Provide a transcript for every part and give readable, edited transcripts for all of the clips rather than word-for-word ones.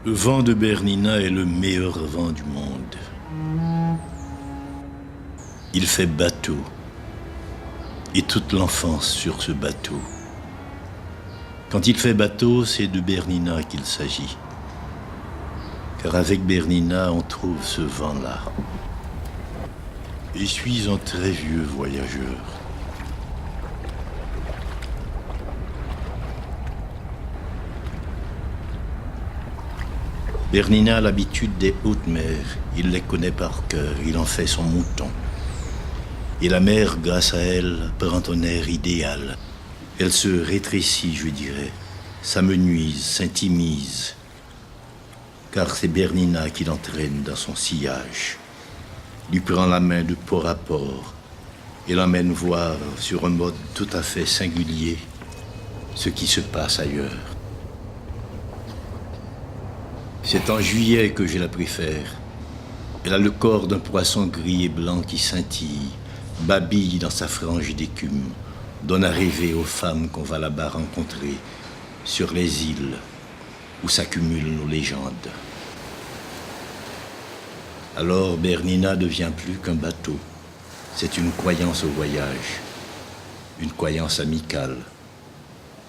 Le vent de Bernina est le meilleur vent du monde. Il fait bateau, et toute l'enfance sur ce bateau. Quand il fait bateau, c'est de Bernina qu'il s'agit. Car avec Bernina, on trouve ce vent-là. Je suis un très vieux voyageur. Bernina a l'habitude des hautes mers. Il les connaît par cœur, il en fait son mouton. Et la mer, grâce à elle, prend un air idéal. Elle se rétrécit, je dirais, s'amenuise, s'intimise. Car c'est Bernina qui l'entraîne dans son sillage, lui prend la main de port à port et l'emmène voir sur un mode tout à fait singulier ce qui se passe ailleurs. C'est en juillet que je la préfère. Elle a le corps d'un poisson gris et blanc qui scintille, babille dans sa frange d'écume, donne à rêver aux femmes qu'on va là-bas rencontrer sur les îles où s'accumulent nos légendes. Alors Bernina devient plus qu'un bateau. C'est une croyance au voyage, une croyance amicale,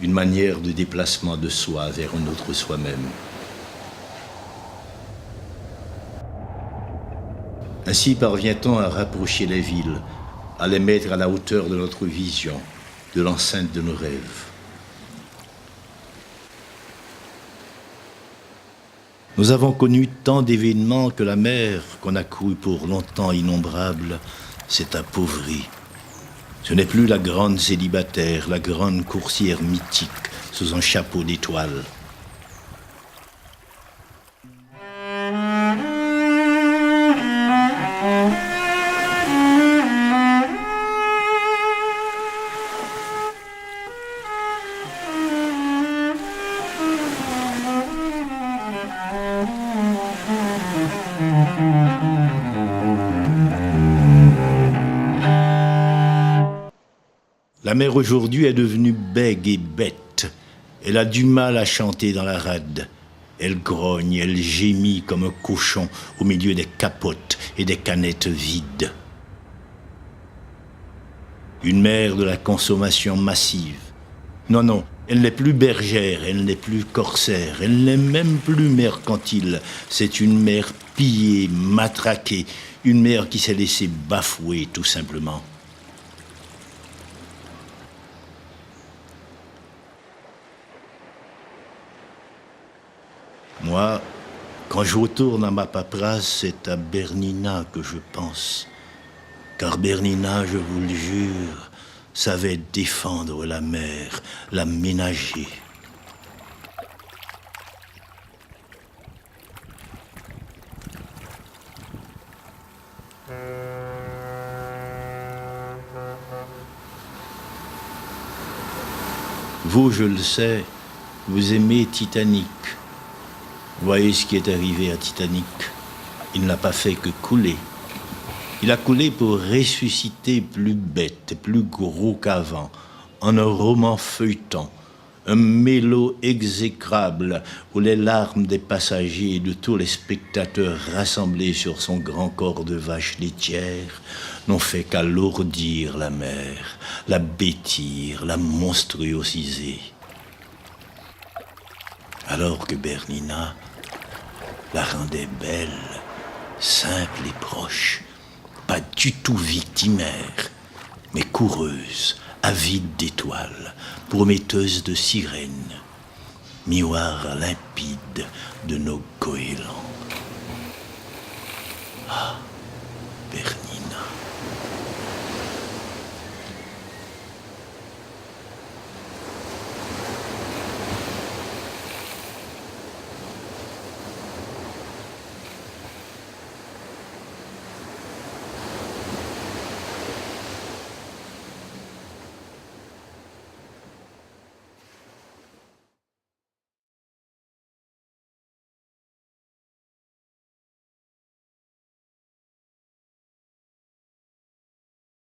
une manière de déplacement de soi vers un autre soi-même. Ainsi parvient-on à rapprocher les villes, à les mettre à la hauteur de notre vision, de l'enceinte de nos rêves. Nous avons connu tant d'événements que la mer, qu'on a cru pour longtemps innombrable, s'est appauvrie. Ce n'est plus la grande célibataire, la grande coursière mythique sous un chapeau d'étoiles. La mer aujourd'hui est devenue bègue et bête. Elle a du mal à chanter dans la rade. Elle grogne, elle gémit comme un cochon au milieu des capotes et des canettes vides. Une mer de la consommation massive. Non, non, elle n'est plus bergère, elle n'est plus corsaire, elle n'est même plus mercantile. C'est une mer pillée, matraquée, une mer qui s'est laissée bafouer tout simplement. Moi, quand je retourne à ma paperasse, c'est à Bernina que je pense. Car Bernina, je vous le jure, savait défendre la mer, la ménager. Vous, je le sais, vous aimez Titanic. Voyez ce qui est arrivé à Titanic. Il n'a pas fait que couler. Il a coulé pour ressusciter plus bête, plus gros qu'avant, en un roman feuilleton, un mélo exécrable où les larmes des passagers et de tous les spectateurs rassemblés sur son grand corps de vache laitière n'ont fait qu'alourdir la mer, la bêtir, la monstruosiser. Alors que Bernina la rendait belle, simple et proche, pas du tout victimaire, mais coureuse, avide d'étoiles, prometteuse de sirènes, miroir limpide de nos goélands. Ah, Bernina.